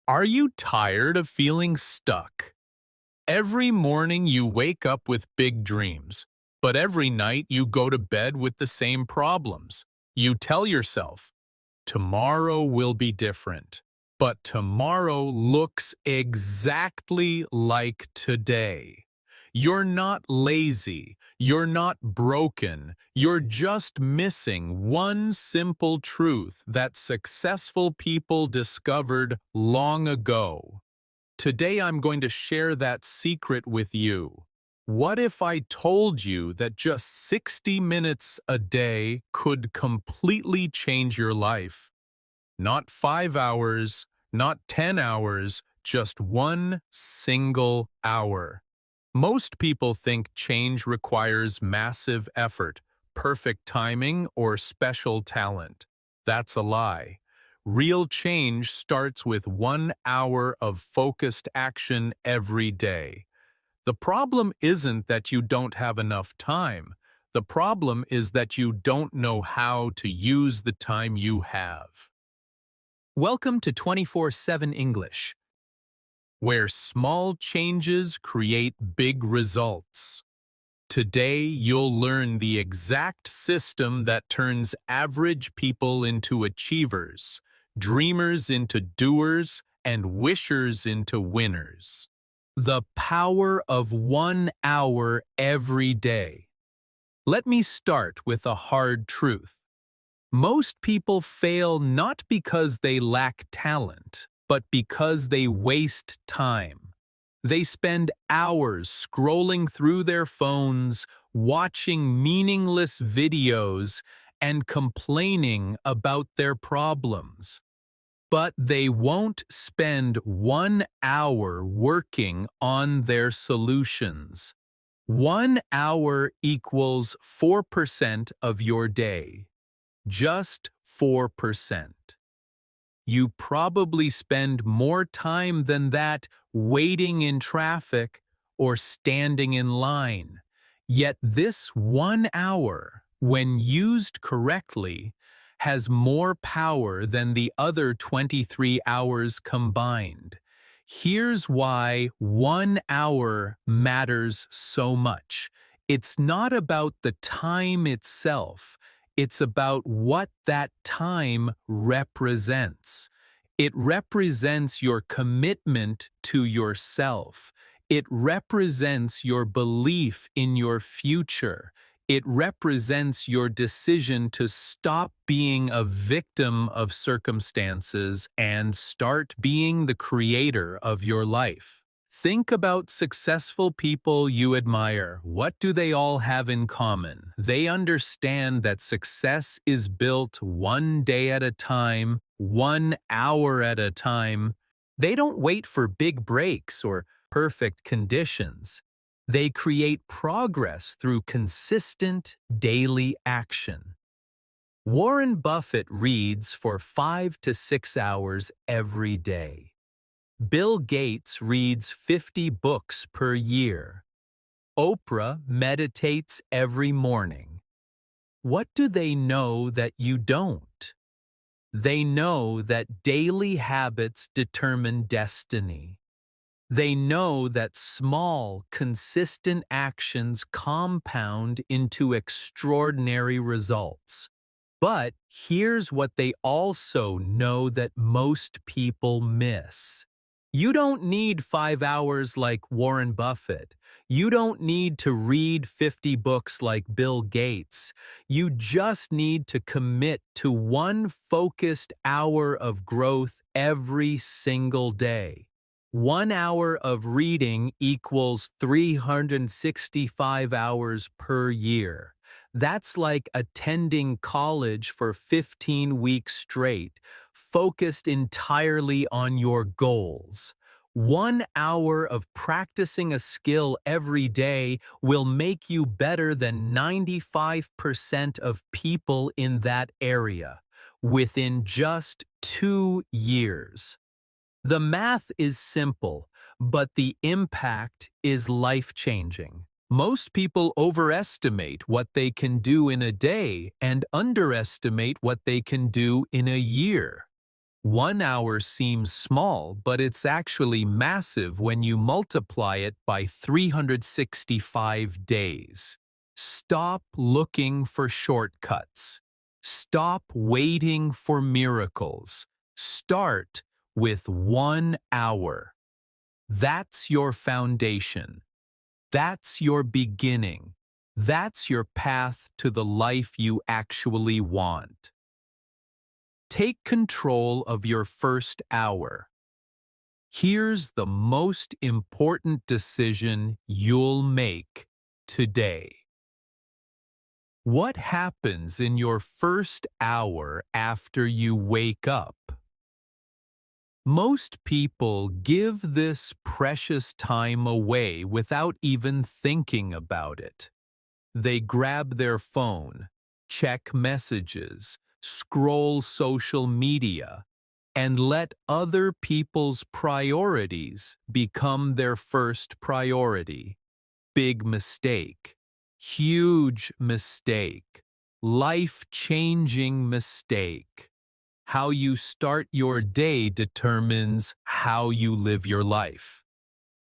Are you tired of feeling stuck? Every morning you wake up with big dreams, but every night you go to bed with the same problems. You tell yourself, tomorrow will be different. But tomorrow looks exactly like today. You're not lazy, you're not broken, you're just missing one simple truth that successful people discovered long ago. Today I'm going to share that secret with you. What if I told you that just 60 minutes a day could completely change your life? Not 5 hours, not 10 hours, just one single hour. Most people think change requires massive effort, perfect timing, or special talent. That's a lie. Real change starts with 1 hour of focused action every day. The problem isn't that you don't have enough time. The problem is that you don't know how to use the time you have. Welcome to 24/7 English. Where small changes create big results. Today, you'll learn the exact system that turns average people into achievers, dreamers into doers, and wishers into winners. The power of 1 hour every day. Let me start with a hard truth. Most people fail not because they lack talent, but because they waste time. They spend hours scrolling through their phones, watching meaningless videos, and complaining about their problems. But they won't spend 1 hour working on their solutions. 1 hour equals 4% of your day. Just 4%. You probably spend more time than that waiting in traffic or standing in line. Yet this 1 hour, when used correctly, has more power than the other 23 hours combined. Here's why 1 hour matters so much. It's not about the time itself. It's about what that time represents. It represents your commitment to yourself. It represents your belief in your future. It represents your decision to stop being a victim of circumstances and start being the creator of your life. Think about successful people you admire. What do they all have in common? They understand that success is built 1 day at a time, 1 hour at a time. They don't wait for big breaks or perfect conditions. They create progress through consistent daily action. Warren Buffett reads for 5 to 6 hours every day. Bill Gates reads 50 books per year. Oprah meditates every morning. What do they know that you don't? They know that daily habits determine destiny. They know that small, consistent actions compound into extraordinary results. But here's what they also know that most people miss. You don't need 5 hours like Warren Buffett. You don't need to read 50 books like Bill Gates. You just need to commit to one focused hour of growth every single day. 1 hour of reading equals 365 hours per year. That's like attending college for 15 weeks straight, focused entirely on your goals. 1 hour of practicing a skill every day will make you better than 95% of people in that area within just 2 years. The math is simple, but the impact is life-changing. Most people overestimate what they can do in a day and underestimate what they can do in a year. 1 hour seems small, but it's actually massive when you multiply it by 365 days. Stop looking for shortcuts. Stop waiting for miracles. Start with 1 hour. That's your foundation. That's your beginning. That's your path to the life you actually want. Take control of your first hour. Here's the most important decision you'll make today. What happens in your first hour after you wake up? Most people give this precious time away without even thinking about it. They grab their phone, check messages, scroll social media, and let other people's priorities become their first priority. Big mistake. Huge mistake. Life-changing mistake. How you start your day determines how you live your life.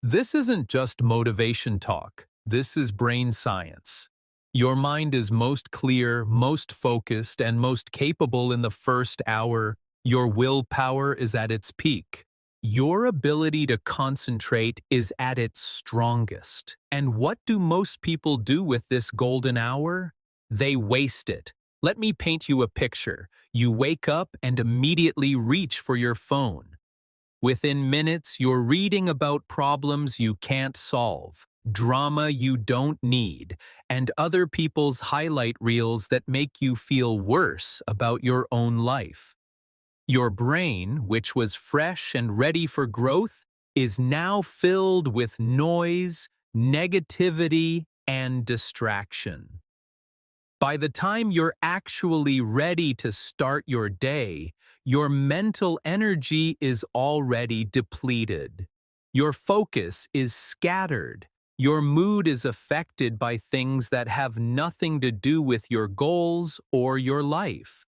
This isn't just motivation talk. This is brain science. Your mind is most clear, most focused, and most capable in the first hour. Your willpower is at its peak. Your ability to concentrate is at its strongest. And what do most people do with this golden hour? They waste it. Let me paint you a picture. You wake up and immediately reach for your phone. Within minutes, you're reading about problems you can't solve, drama you don't need, and other people's highlight reels that make you feel worse about your own life. Your brain, which was fresh and ready for growth, is now filled with noise, negativity, and distraction. By the time you're actually ready to start your day, your mental energy is already depleted. Your focus is scattered. Your mood is affected by things that have nothing to do with your goals or your life.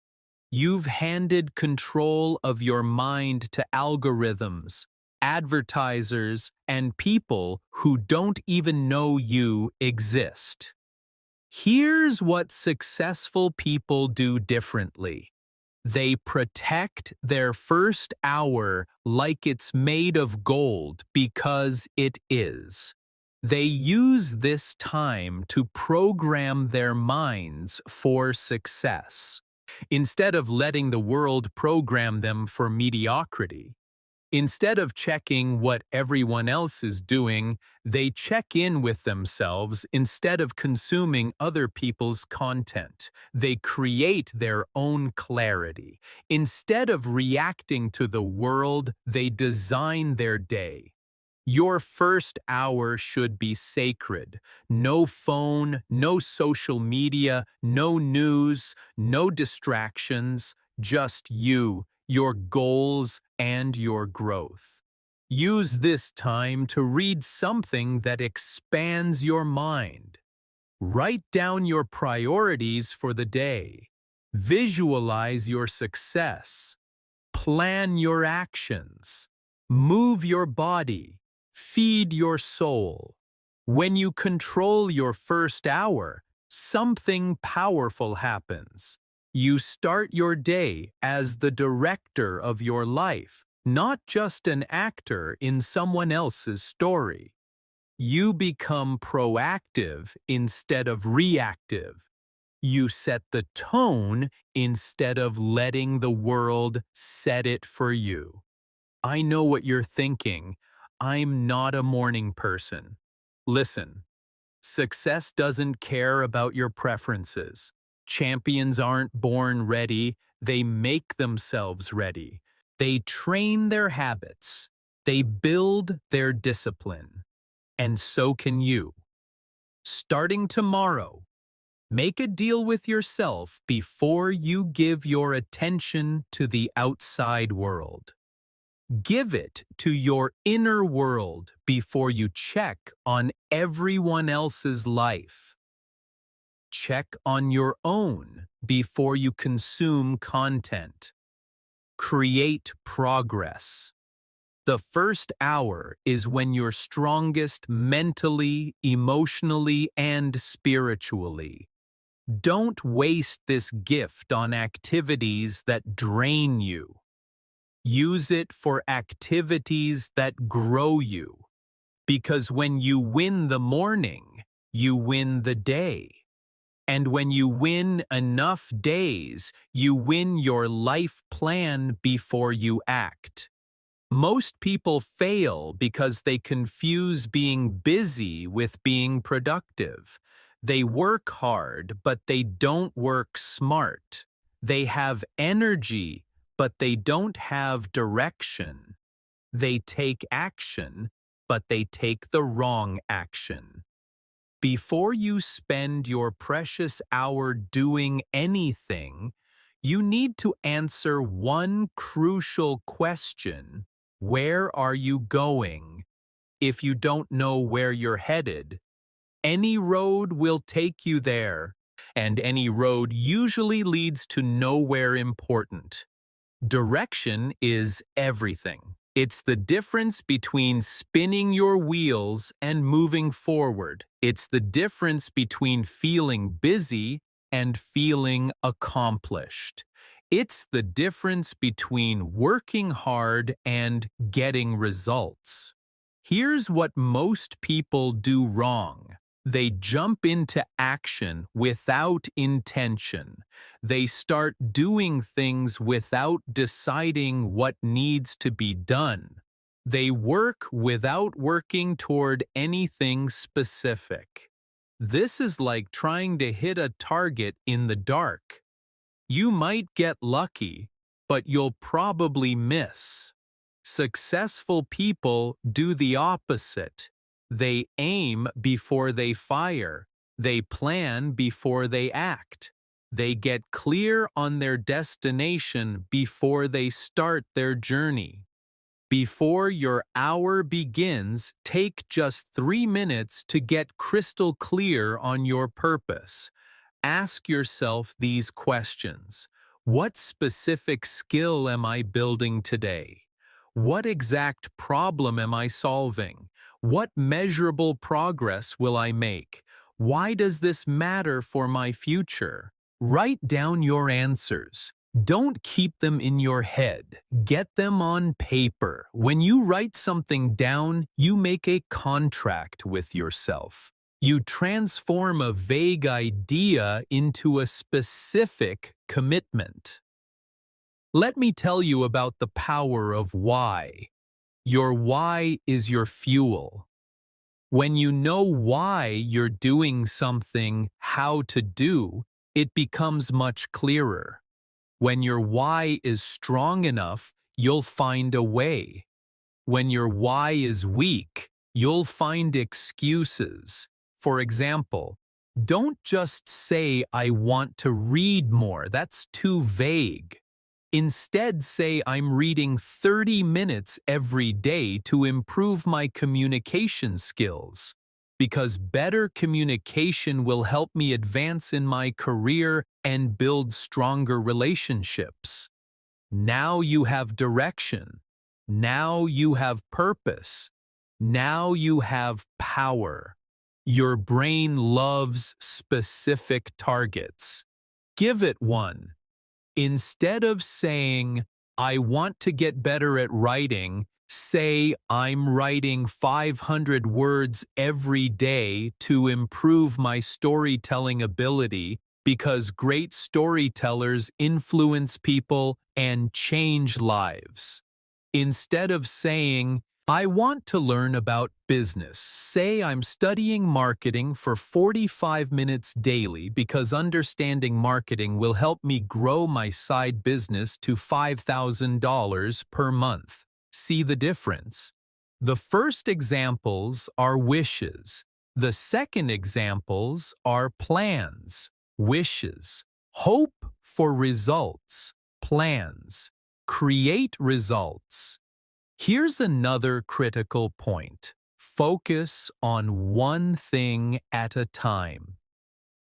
You've handed control of your mind to algorithms, advertisers, and people who don't even know you exist. Here's what successful people do differently. They protect their first hour like it's made of gold because it is. They use this time to program their minds for success, instead of letting the world program them for mediocrity. Instead of checking what everyone else is doing, they check in with themselves instead of consuming other people's content. They create their own clarity. Instead of reacting to the world, they design their day. Your first hour should be sacred. No phone, no social media, no news, no distractions, just you, your goals, and your growth. Use this time to read something that expands your mind. Write down your priorities for the day. Visualize your success. Plan your actions. Move your body. Feed your soul. When you control your first hour, something powerful happens. You start your day as the director of your life, not just an actor in someone else's story. You become proactive instead of reactive. You set the tone instead of letting the world set it for you. I know what you're thinking. I'm not a morning person. Listen, success doesn't care about your preferences. Champions aren't born ready, they make themselves ready. They train their habits. They build their discipline. And so can you. Starting tomorrow, make a deal with yourself before you give your attention to the outside world. Give it to your inner world before you check on everyone else's life. Check on your own before you consume content. Create progress. The first hour is when you're strongest mentally, emotionally, and spiritually. Don't waste this gift on activities that drain you. Use it for activities that grow you. Because when you win the morning, you win the day. And when you win enough days, you win your life plan before you act. Most people fail because they confuse being busy with being productive. They work hard, but they don't work smart. They have energy, but they don't have direction. They take action, but they take the wrong action. Before you spend your precious hour doing anything, you need to answer one crucial question. Where are you going? If you don't know where you're headed, any road will take you there, and any road usually leads to nowhere important. Direction is everything. It's the difference between spinning your wheels and moving forward. It's the difference between feeling busy and feeling accomplished. It's the difference between working hard and getting results. Here's what most people do wrong. They jump into action without intention. They start doing things without deciding what needs to be done. They work without working toward anything specific. This is like trying to hit a target in the dark. You might get lucky, but you'll probably miss. Successful people do the opposite. They aim before they fire. They plan before they act. They get clear on their destination before they start their journey. Before your hour begins, take just 3 minutes to get crystal clear on your purpose. Ask yourself these questions. What specific skill am I building today? What exact problem am I solving? What measurable progress will I make? Why does this matter for my future? Write down your answers. Don't keep them in your head. Get them on paper. When you write something down, you make a contract with yourself. You transform a vague idea into a specific commitment. Let me tell you about the power of why. Your why is your fuel. When you know why you're doing something, how to do, it becomes much clearer. When your why is strong enough, you'll find a way. When your why is weak, you'll find excuses. For example, don't just say, "I want to read more." That's too vague. Instead, say, "I'm reading 30 minutes every day to improve my communication skills." Because better communication will help me advance in my career and build stronger relationships. Now you have direction. Now you have purpose. Now you have power. Your brain loves specific targets. Give it one. Instead of saying, "I want to get better at writing," say, "I'm writing 500 words every day to improve my storytelling ability," because great storytellers influence people and change lives. Instead of saying, "I want to learn about business," say, "I'm studying marketing for 45 minutes daily because understanding marketing will help me grow my side business to $5,000 per month." See the difference? The first examples are wishes. The second examples are plans. Wishes. Hope for results. Plans. Create results. Here's another critical point. Focus on one thing at a time.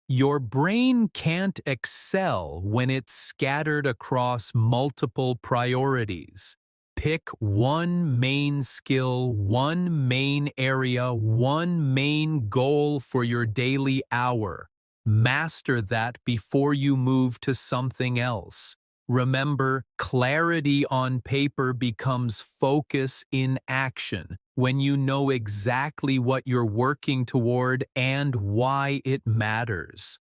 Your brain can't excel when it's scattered across multiple priorities. Pick one main skill, one main area, one main goal for your daily hour. Master that before you move to something else. Remember, clarity on paper becomes focus in action when you know exactly what you're working toward and why it matters.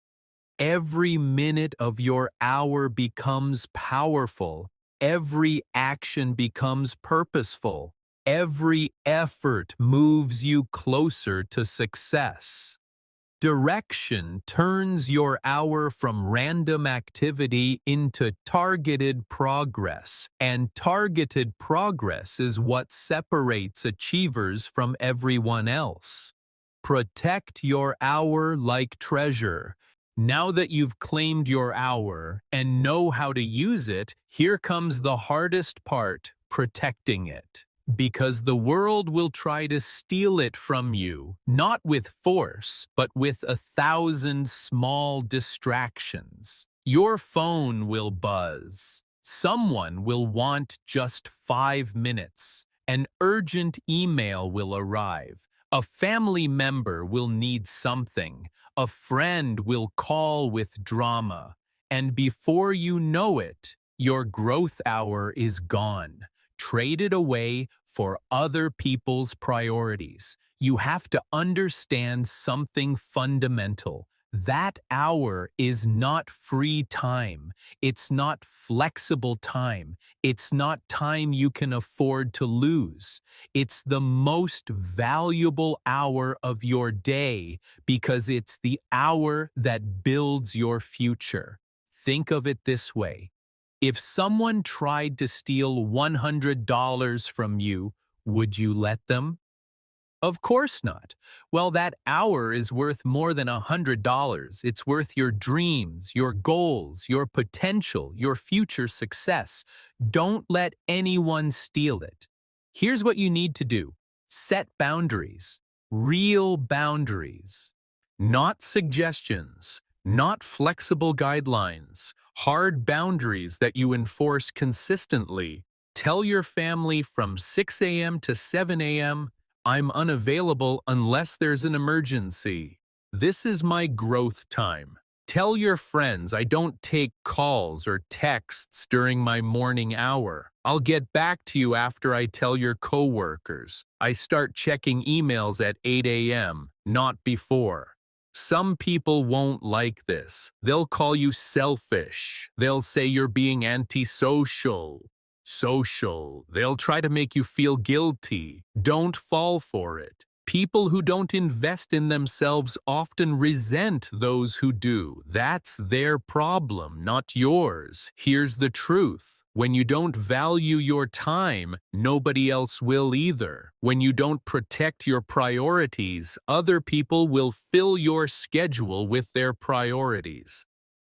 Every minute of your hour becomes powerful. Every action becomes purposeful. Every effort moves you closer to success. Direction turns your hour from random activity into targeted progress, and targeted progress is what separates achievers from everyone else. Protect your hour like treasure. Now that you've claimed your hour and know how to use it, here comes the hardest part, protecting it. Because the world will try to steal it from you, not with force, but with 1,000 small distractions. Your phone will buzz. Someone will want just 5 minutes. An urgent email will arrive. A family member will need something. A friend will call with drama. And before you know it, your growth hour is gone. Traded away for other people's priorities. You have to understand something fundamental. That hour is not free time. It's not flexible time. It's not time you can afford to lose. It's the most valuable hour of your day because it's the hour that builds your future. Think of it this way. If someone tried to steal $100 from you, would you let them? Of course not. Well, that hour is worth more than $100. It's worth your dreams, your goals, your potential, your future success. Don't let anyone steal it. Here's what you need to do. Set boundaries. Real boundaries. Not suggestions. Not flexible guidelines. Hard boundaries that you enforce consistently. Tell your family from 6 a.m. to 7 a.m., I'm unavailable unless there's an emergency. This is my growth time. Tell your friends I don't take calls or texts during my morning hour. I'll get back to you after I tell your coworkers. I start checking emails at 8 a.m., not before. Some people won't like this. They'll call you selfish. They'll say you're being antisocial. They'll try to make you feel guilty. Don't fall for it. People who don't invest in themselves often resent those who do. That's their problem, not yours. Here's the truth. When you don't value your time, nobody else will either. When you don't protect your priorities, other people will fill your schedule with their priorities.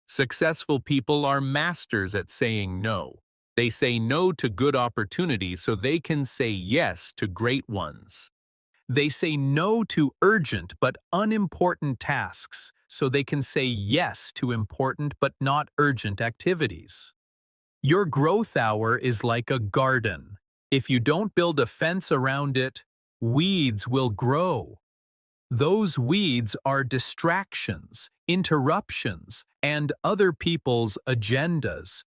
Successful people are masters at saying no. They say no to good opportunities so they can say yes to great ones. They say no to urgent but unimportant tasks so they can say yes to important but not urgent activities. Your growth hour is like a garden. If you don't build a fence around it, weeds will grow. Those weeds are distractions, interruptions, and other people's agendas.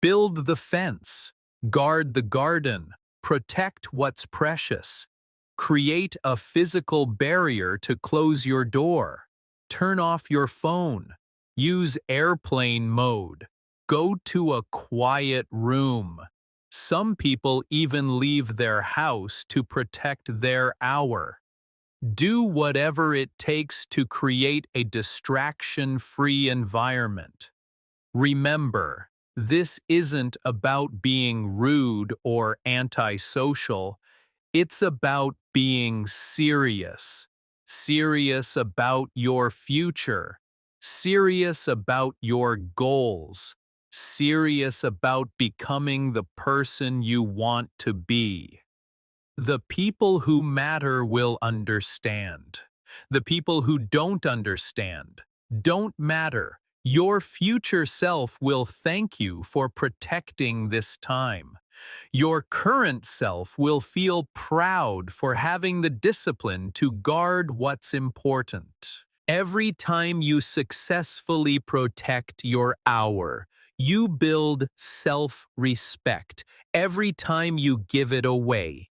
Build the fence, guard the garden, protect what's precious. Create a physical barrier to close your door. Turn off your phone. Use airplane mode. Go to a quiet room. Some people even leave their house to protect their hour. Do whatever it takes to create a distraction-free environment. Remember, this isn't about being rude or antisocial. It's about being serious. Serious about your future. Serious about your goals. Serious about becoming the person you want to be. The people who matter will understand. The people who don't understand don't matter. Your future self will thank you for protecting this time. Your current self will feel proud for having the discipline to guard what's important. Every time you successfully protect your hour, you build self-respect. Every time you give it away,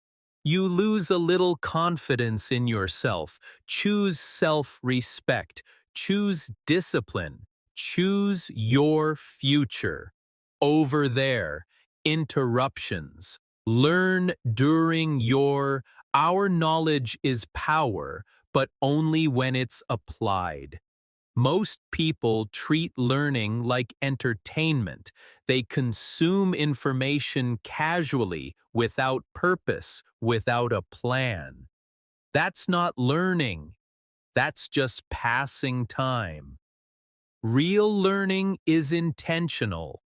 you lose a little confidence in yourself. Choose self-respect. Choose discipline. Choose your future. Over there, interruptions. Learn during our knowledge is power, but only when it's applied. Most people treat learning like entertainment. They consume information casually, without purpose, without a plan. That's not learning. That's just passing time. Real learning is intentional.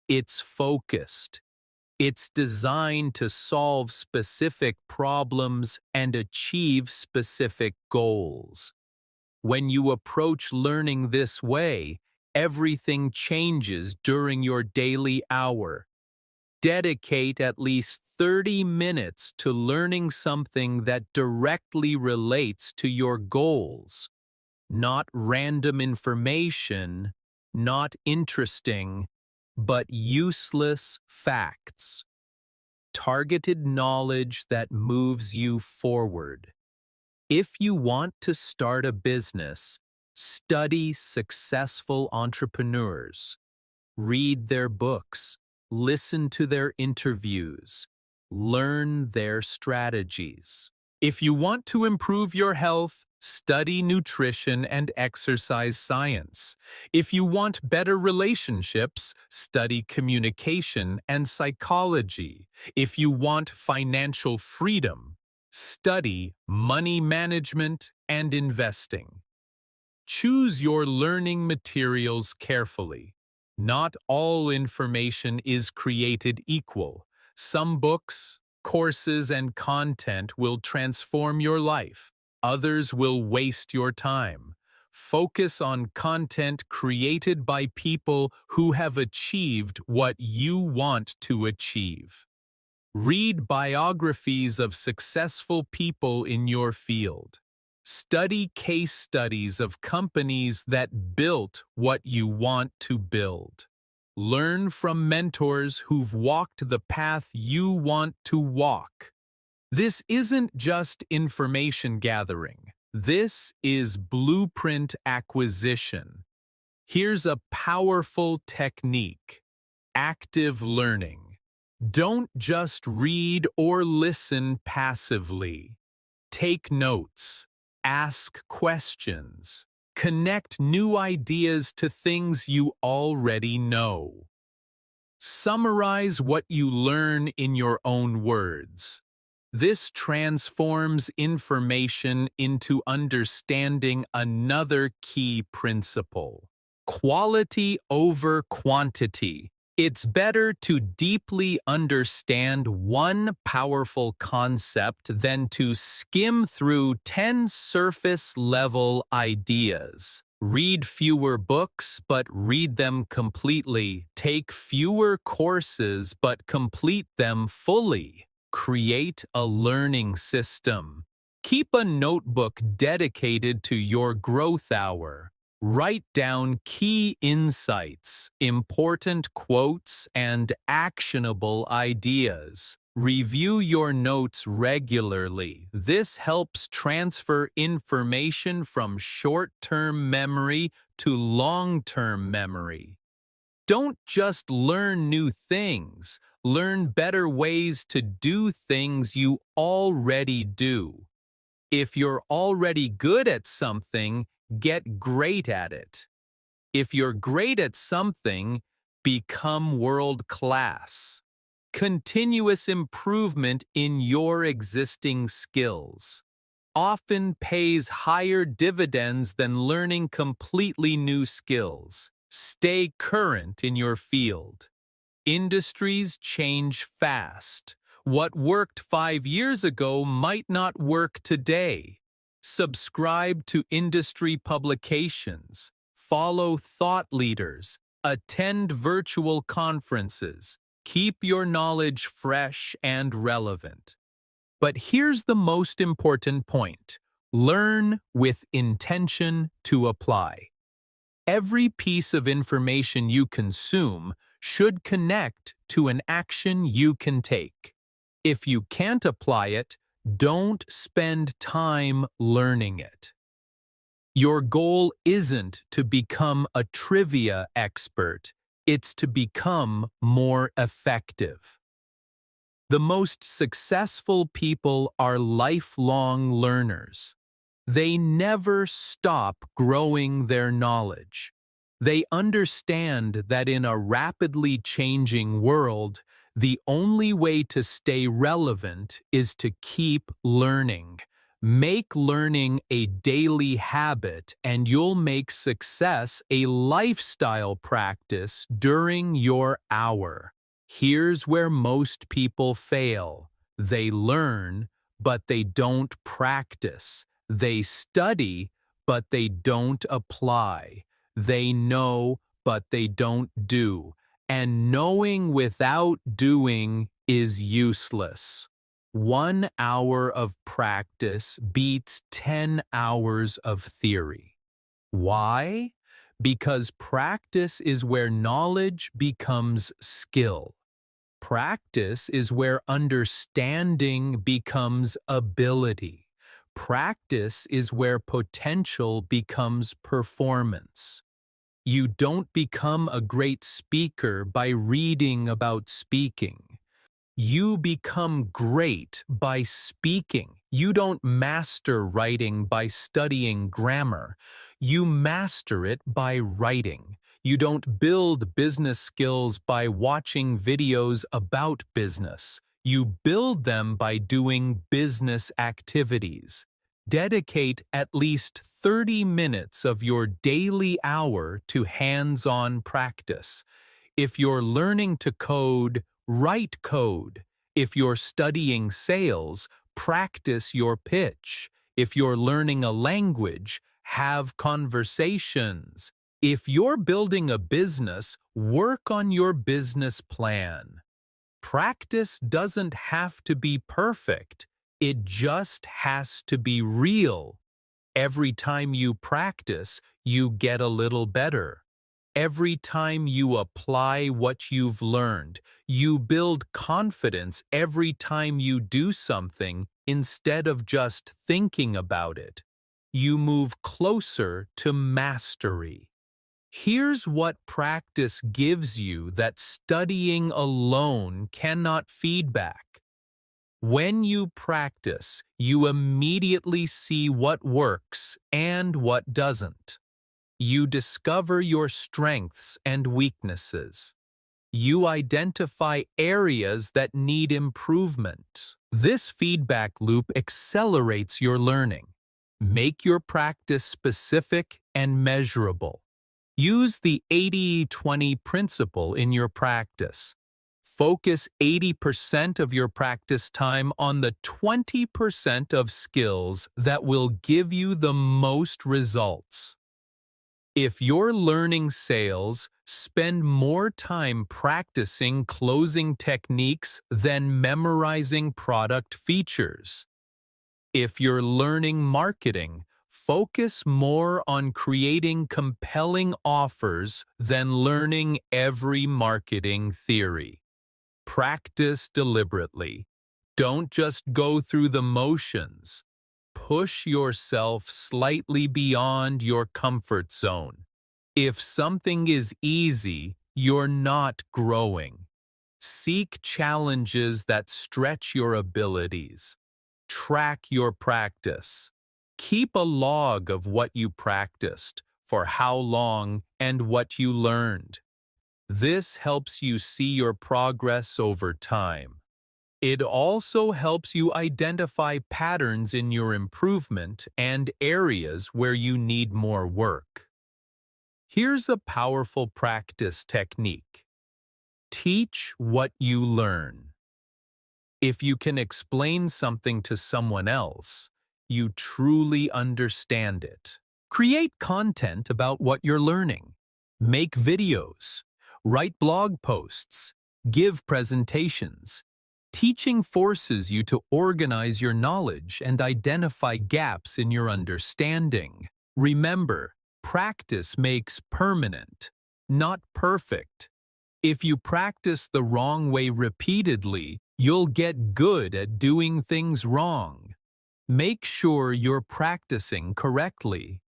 It's focused. It's designed to solve specific problems and achieve specific goals. When you approach learning this way, everything changes during your daily hour. Dedicate at least 30 minutes to learning something that directly relates to your goals. Not random information, not interesting, but useless facts. Targeted knowledge that moves you forward. If you want to start a business, study successful entrepreneurs. Read their books, listen to their interviews, learn their strategies. If you want to improve your health, study nutrition and exercise science. If you want better relationships, study communication and psychology. If you want financial freedom, study money management and investing. Choose your learning materials carefully. Not all information is created equal. Some books, courses, and content will transform your life. Others will waste your time. Focus on content created by people who have achieved what you want to achieve. Read biographies of successful people in your field. Study case studies of companies that built what you want to build. Learn from mentors who've walked the path you want to walk. This isn't just information gathering. This is blueprint acquisition. Here's a powerful technique: active learning. Don't just read or listen passively. Take notes. Ask questions. Connect new ideas to things you already know. Summarize what you learn in your own words. This transforms information into understanding another key principle: quality over quantity. It's better to deeply understand one powerful concept than to skim through 10 surface-level ideas. Read fewer books, but read them completely. Take fewer courses, but complete them fully. Create a learning system. Keep a notebook dedicated to your growth hour. Write down key insights, important quotes, and actionable ideas. Review your notes regularly. This helps transfer information from short-term memory to long-term memory. Don't just learn new things. Learn better ways to do things you already do. If you're already good at something, get great at it. If you're great at something, become world-class. Continuous improvement in your existing skills often pays higher dividends than learning completely new skills. Stay current in your field. Industries change fast. What worked 5 years ago might not work today. Subscribe to industry publications. follow thought leaders, attend virtual conferences, keep your knowledge fresh and relevant. But here's the most important point. Learn with intention to apply. Every piece of information you consume should connect to an action you can take. If you can't apply it, don't spend time learning it. Your goal isn't to become a trivia expert, it's to become more effective. The most successful people are lifelong learners. They never stop growing their knowledge. They understand that in a rapidly changing world, the only way to stay relevant is to keep learning. Make learning a daily habit, and you'll make success a lifestyle practice during your hour. Here's where most people fail. They learn, but they don't practice. They study, but they don't apply. They know, but they don't do. And knowing without doing is useless. 1 hour of practice beats 10 hours of theory. Why? Because practice is where knowledge becomes skill. Practice is where understanding becomes ability. Practice is where potential becomes performance. You don't become a great speaker by reading about speaking. You become great by speaking. You don't master writing by studying grammar. You master it by writing. You don't build business skills by watching videos about business. You build them by doing business activities. Dedicate at least 30 minutes of your daily hour to hands-on practice. If you're learning to code, write code. If you're studying sales, practice your pitch. If you're learning a language, have conversations. If you're building a business, work on your business plan. Practice doesn't have to be perfect. It just has to be real. Every time you practice, you get a little better. Every time you apply what you've learned, you build confidence every time you do something instead of just thinking about it. You move closer to mastery. Here's what practice gives you that studying alone cannot feedback. When you practice, you immediately see what works and what doesn't. You discover your strengths and weaknesses. You identify areas that need improvement. This feedback loop accelerates your learning. Make your practice specific and measurable. Use the 80-20 principle in your practice. Focus 80% of your practice time on the 20% of skills that will give you the most results. If you're learning sales, spend more time practicing closing techniques than memorizing product features. If you're learning marketing, focus more on creating compelling offers than learning every marketing theory. Practice deliberately. Don't just go through the motions. Push yourself slightly beyond your comfort zone. If something is easy, you're not growing. Seek challenges that stretch your abilities. Track your practice. Keep a log of what you practiced, for how long, and what you learned. This helps you see your progress over time. It also helps you identify patterns in your improvement and areas where you need more work. Here's a powerful practice technique. Teach what you learn. If you can explain something to someone else, you truly understand it. Create content about what you're learning. Make videos. Write blog posts. Give presentations. Teaching forces you to organize your knowledge and identify gaps in your understanding. Remember, practice makes permanent, not perfect. If you practice the wrong way repeatedly, you'll get good at doing things wrong. Make sure you're practicing correctly.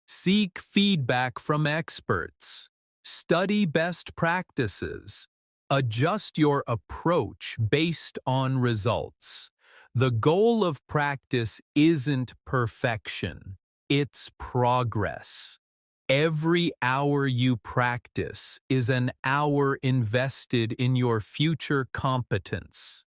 Seek feedback from experts. Study best practices. Adjust your approach based on results. The goal of practice isn't perfection, it's progress. Every hour you practice is an hour invested in your future competence.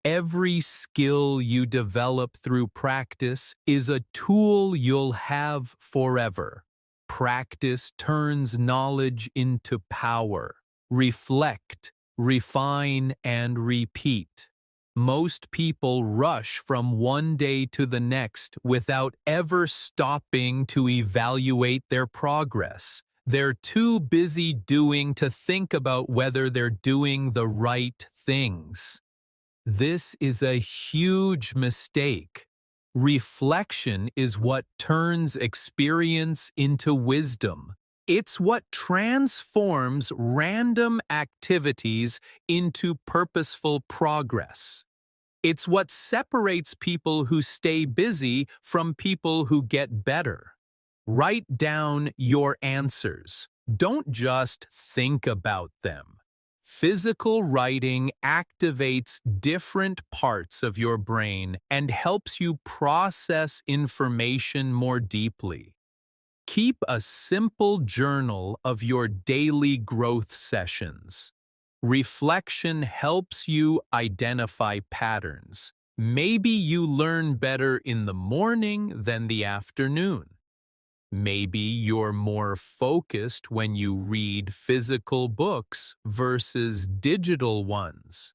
Every skill you develop through practice is a tool you'll have forever. Practice turns knowledge into power. Reflect, refine, and repeat. Most people rush from one day to the next without ever stopping to evaluate their progress. They're too busy doing to think about whether they're doing the right things. This is a huge mistake. Reflection is what turns experience into wisdom. It's what transforms random activities into purposeful progress. It's what separates people who stay busy from people who get better. Write down your answers. Don't just think about them. Physical writing activates different parts of your brain and helps you process information more deeply. Keep a simple journal of your daily growth sessions. Reflection helps you identify patterns. Maybe you learn better in the morning than the afternoon. Maybe you're more focused when you read physical books versus digital ones.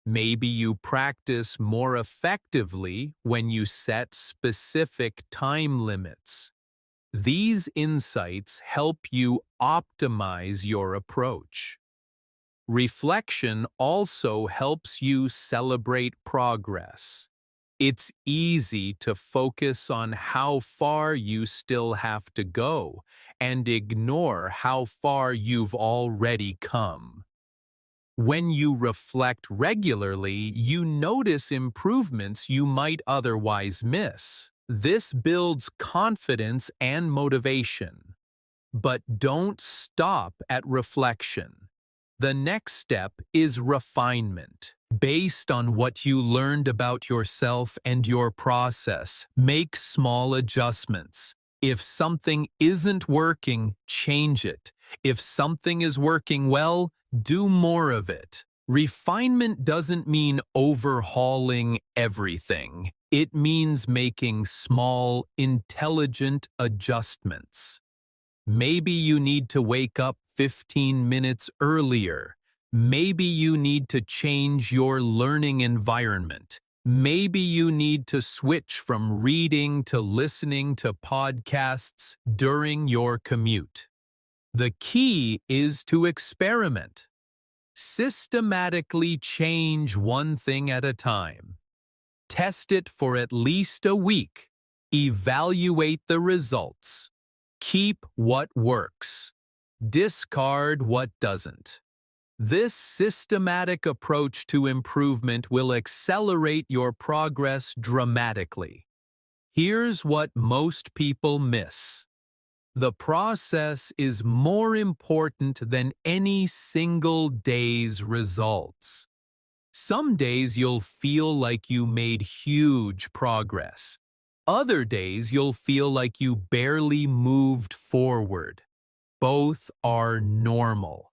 Maybe you practice more effectively when you set specific time limits. These insights help you optimize your approach. Reflection also helps you celebrate progress. It's easy to focus on how far you still have to go and ignore how far you've already come. When you reflect regularly, you notice improvements you might otherwise miss. This builds confidence and motivation. But don't stop at reflection. The next step is refinement. Based on what you learned about yourself and your process, make small adjustments. If something isn't working, change it. If something is working well, do more of it. Refinement doesn't mean overhauling everything. It means making small, intelligent adjustments. Maybe you need to wake up 15 minutes earlier. Maybe you need to change your learning environment. Maybe you need to switch from reading to listening to podcasts during your commute. The key is to experiment. Systematically change one thing at a time. Test it for at least a week. Evaluate the results. Keep what works. Discard what doesn't. This systematic approach to improvement will accelerate your progress dramatically. Here's what most people miss. The process is more important than any single day's results. Some days you'll feel like you made huge progress. Other days you'll feel like you barely moved forward. Both are normal.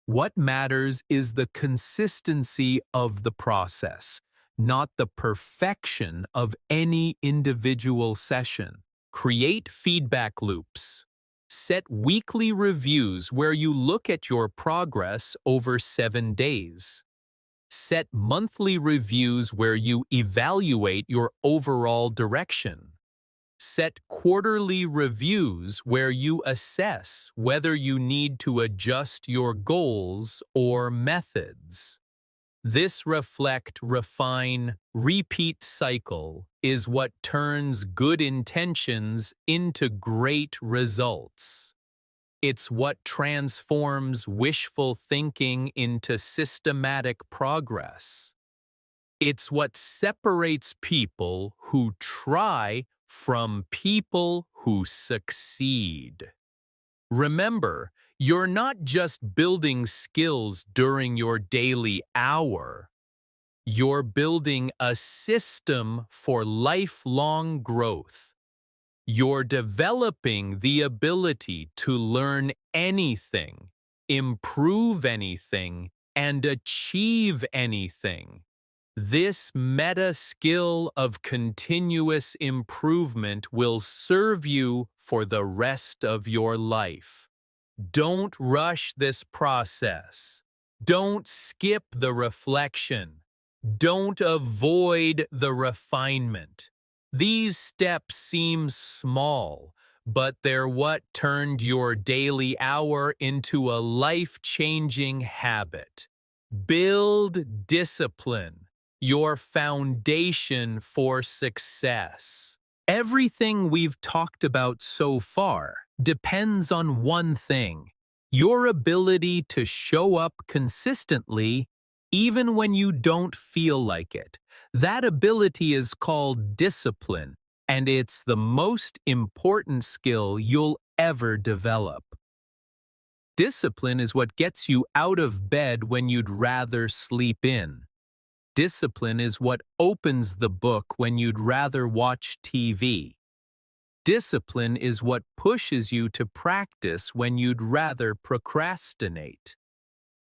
What matters is the consistency of the process, not the perfection of any individual session. Create feedback loops. Set weekly reviews where you look at your progress over 7 days. Set monthly reviews where you evaluate your overall direction. Set quarterly reviews where you assess whether you need to adjust your goals or methods. This refine, repeat cycle is what turns good intentions into great results. It's what transforms wishful thinking into systematic progress. It's what separates people who try from people who succeed. Remember, you're not just building skills during your daily hour. You're building a system for lifelong growth. You're developing the ability to learn anything, improve anything, and achieve anything. This meta skill of continuous improvement will serve you for the rest of your life. Don't rush this process. Don't skip the reflection. Don't avoid the refinement. These steps seem small, but they're what turned your daily hour into a life-changing habit. Build discipline, your foundation for success. Everything we've talked about so far depends on one thing: your ability to show up consistently even when you don't feel like it. That ability is called discipline, and it's the most important skill you'll ever develop. Discipline is what gets you out of bed when you'd rather sleep in. Discipline is what opens the book when you'd rather watch TV. Discipline is what pushes you to practice when you'd rather procrastinate.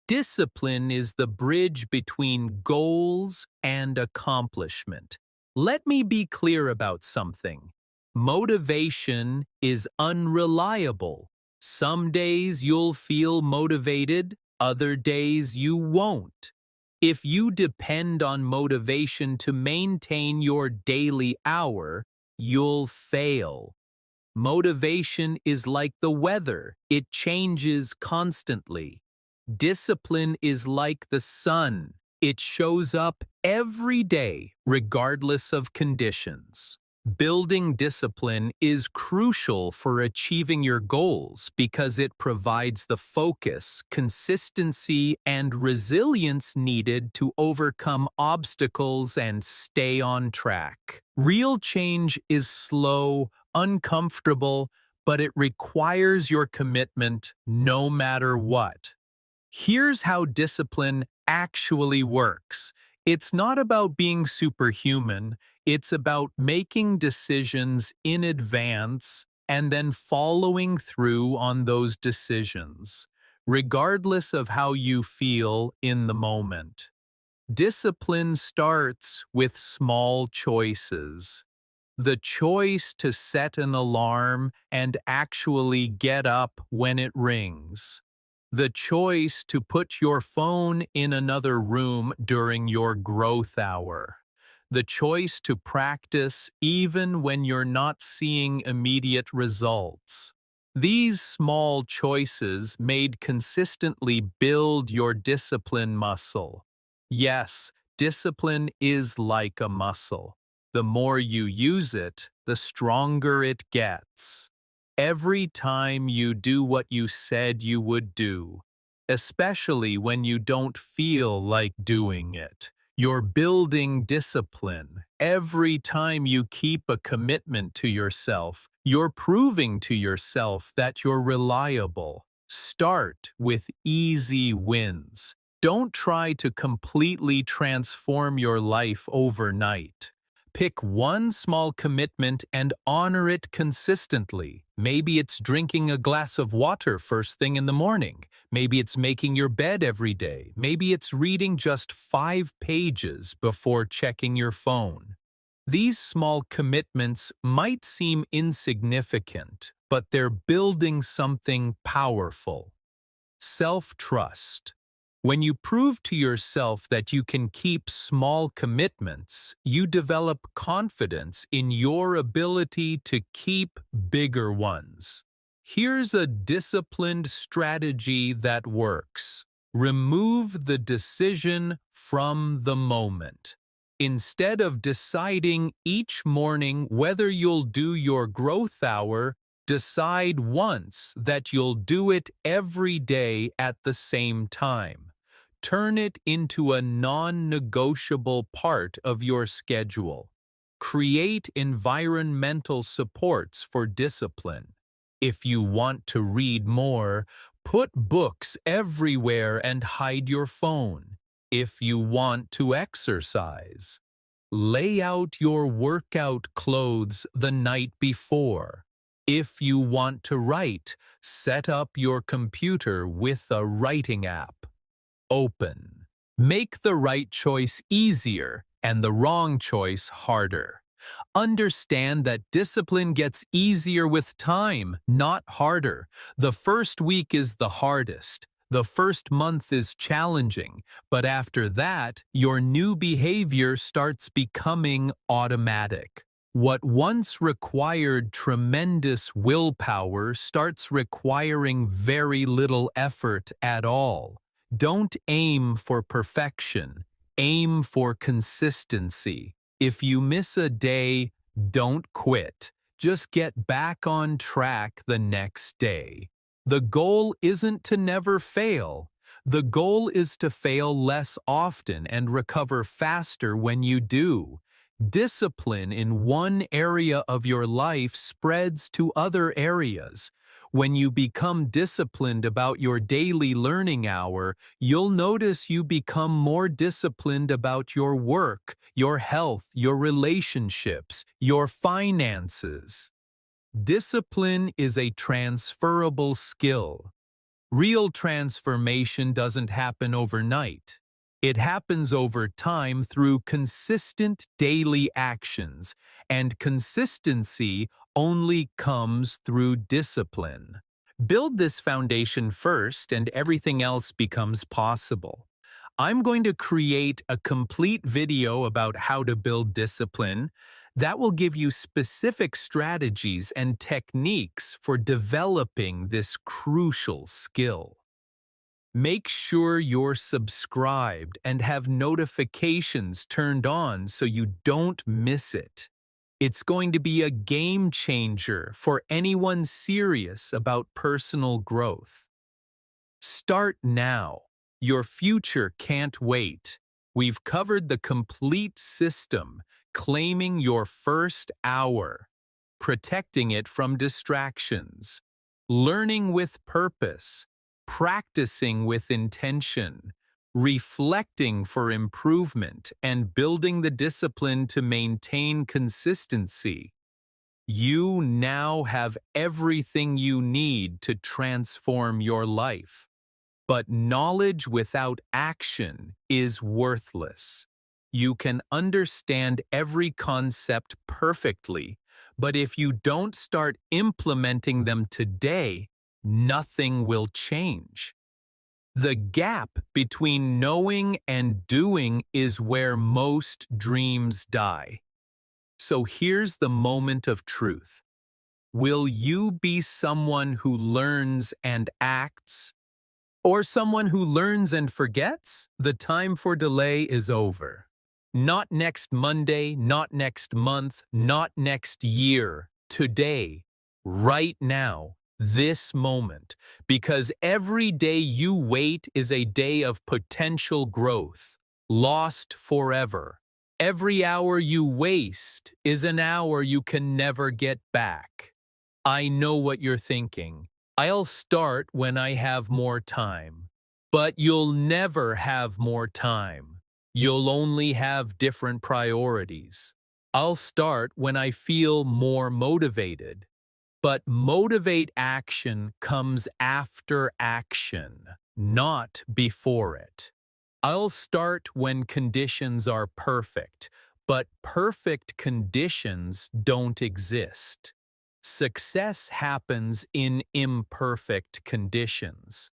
Discipline is the bridge between goals and accomplishment. Let me be clear about something. Motivation is unreliable. Some days you'll feel motivated, other days you won't. If you depend on motivation to maintain your daily hour, you'll fail. Motivation is like the weather, it changes constantly. Discipline is like the sun. It shows up every day, regardless of conditions. Building discipline is crucial for achieving your goals because it provides the focus, consistency, and resilience needed to overcome obstacles and stay on track. Real change is slow, uncomfortable, but it requires your commitment no matter what. Here's how discipline actually works. It's not about being superhuman, it's about making decisions in advance and then following through on those decisions, regardless of how you feel in the moment. Discipline starts with small choices. The choice to set an alarm and actually get up when it rings. The choice to put your phone in another room during your growth hour. The choice to practice even when you're not seeing immediate results. These small choices made consistently build your discipline muscle. Yes, discipline is like a muscle. The more you use it, the stronger it gets. Every time you do what you said you would do, especially when you don't feel like doing it, you're building discipline. Every time you keep a commitment to yourself, you're proving to yourself that you're reliable. Start with easy wins. Don't try to completely transform your life overnight. Pick one small commitment and honor it consistently. Maybe it's drinking a glass of water first thing in the morning. Maybe it's making your bed every day. Maybe it's reading just 5 pages before checking your phone. These small commitments might seem insignificant, but they're building something powerful. Self-trust. When you prove to yourself that you can keep small commitments, you develop confidence in your ability to keep bigger ones. Here's a disciplined strategy that works. Remove the decision from the moment. Instead of deciding each morning whether you'll do your growth hour, decide once that you'll do it every day at the same time. Turn it into a non-negotiable part of your schedule. Create environmental supports for discipline. If you want to read more, put books everywhere and hide your phone. If you want to exercise, lay out your workout clothes the night before. If you want to write, set up your computer with a writing app. Open. Make the right choice easier and the wrong choice harder. Understand that discipline gets easier with time, not harder. The first week is the hardest. The first month is challenging, but after that, your new behavior starts becoming automatic. What once required tremendous willpower starts requiring very little effort at all. Don't aim for perfection. Aim for consistency. If you miss a day, don't quit. Just get back on track the next day. The goal isn't to never fail. The goal is to fail less often and recover faster when you do. Discipline in one area of your life spreads to other areas. When you become disciplined about your daily learning hour, you'll notice you become more disciplined about your work, your health, your relationships, your finances. Discipline is a transferable skill. Real transformation doesn't happen overnight. It happens over time through consistent daily actions, and consistency only comes through discipline. Build this foundation first, and everything else becomes possible. I'm going to create a complete video about how to build discipline that will give you specific strategies and techniques for developing this crucial skill. Make sure you're subscribed and have notifications turned on so you don't miss it. It's going to be a game changer for anyone serious about personal growth. Start now. Your future can't wait. We've covered the complete system, claiming your first hour, protecting it from distractions, learning with purpose, practicing with intention, reflecting for improvement, and building the discipline to maintain consistency. You now have everything you need to transform your life. But knowledge without action is worthless. You can understand every concept perfectly, but if you don't start implementing them today, nothing will change. The gap between knowing and doing is where most dreams die. So here's the moment of truth. Will you be someone who learns and acts, or someone who learns and forgets? The time for delay is over. Not next Monday, not next month, not next year. Today, right now, this moment. Because every day you wait is a day of potential growth, lost forever. Every hour you waste is an hour you can never get back. I know what you're thinking. I'll start when I have more time. But you'll never have more time. You'll only have different priorities. I'll start when I feel more motivated. But motivate action comes after action, not before it. I'll start when conditions are perfect, but perfect conditions don't exist. Success happens in imperfect conditions.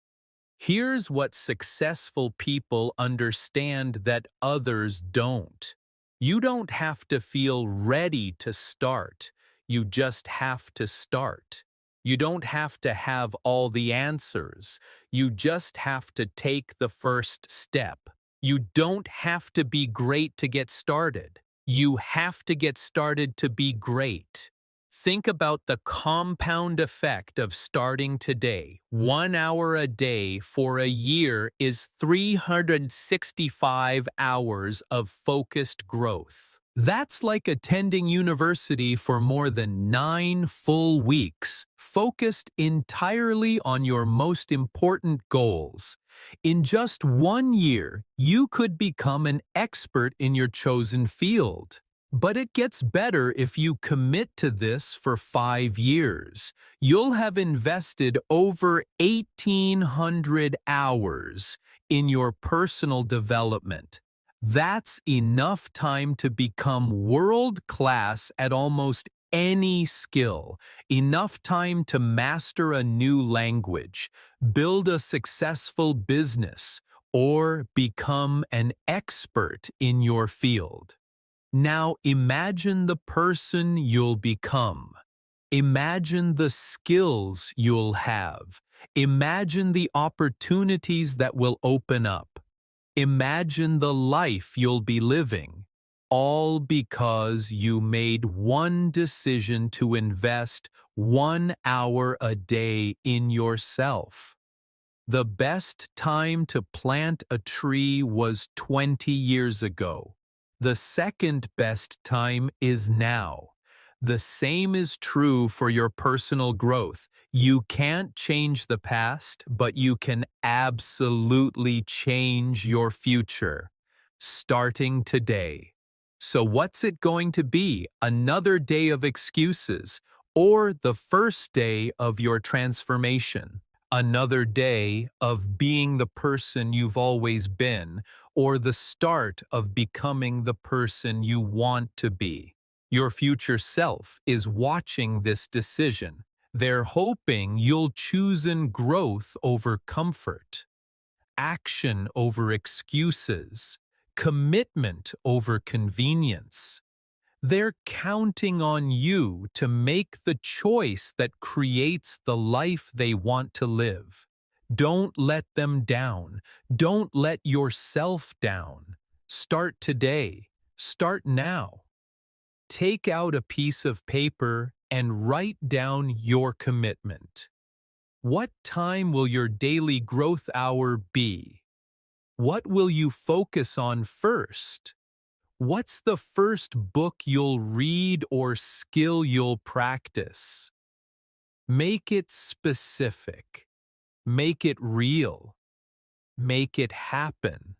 Here's what successful people understand that others don't. You don't have to feel ready to start. You just have to start. You don't have to have all the answers. You just have to take the first step. You don't have to be great to get started. You have to get started to be great. Think about the compound effect of starting today. 1 hour a day for a year is 365 hours of focused growth. That's like attending university for more than 9 full weeks, focused entirely on your most important goals. In just 1 year, you could become an expert in your chosen field. But it gets better if you commit to this for 5 years. You'll have invested over 1,800 hours in your personal development. That's enough time to become world-class at almost any skill, enough time to master a new language, build a successful business, or become an expert in your field. Now imagine the person you'll become. Imagine the skills you'll have. Imagine the opportunities that will open up. Imagine the life you'll be living, all because you made one decision to invest 1 hour a day in yourself. The best time to plant a tree was 20 years ago. The second best time is now. The same is true for your personal growth. You can't change the past, but you can absolutely change your future, starting today. So what's it going to be? Another day of excuses, or the first day of your transformation? Another day of being the person you've always been, or the start of becoming the person you want to be? Your future self is watching this decision. They're hoping you'll choose growth over comfort, action over excuses, commitment over convenience. They're counting on you to make the choice that creates the life they want to live. Don't let them down. Don't let yourself down. Start today. Start now. Take out a piece of paper and write down your commitment. What time will your daily growth hour be? What will you focus on first? What's the first book you'll read or skill you'll practice? Make it specific. Make it real. Make it happen.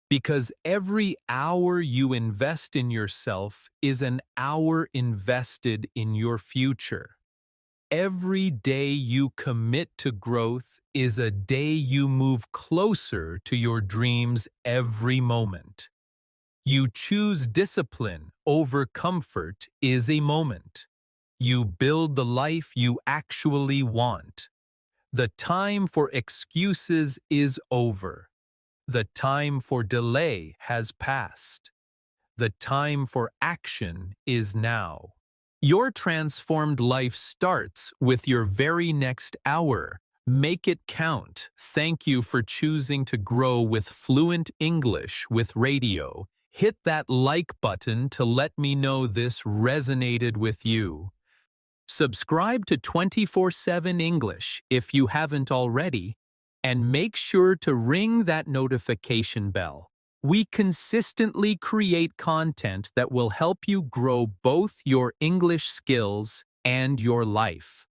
Because every hour you invest in yourself is an hour invested in your future. Every day you commit to growth is a day you move closer to your dreams every moment. You choose discipline over comfort is a moment. You build the life you actually want. The time for excuses is over. The time for delay has passed. The time for action is now. Your transformed life starts with your very next hour. Make it count. Thank you for choosing to grow with fluent English with radio. Hit that like button to let me know this resonated with you. Subscribe to 24/7 English if you haven't already, and make sure to ring that notification bell. We consistently create content that will help you grow both your English skills and your life.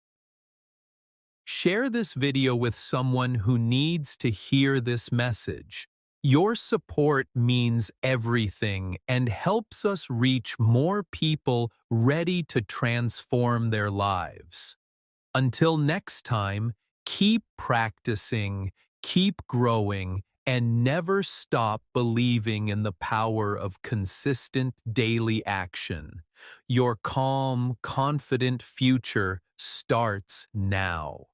Share this video with someone who needs to hear this message. Your support means everything and helps us reach more people ready to transform their lives. Until next time, keep practicing, keep growing, and never stop believing in the power of consistent daily action. Your calm, confident future starts now.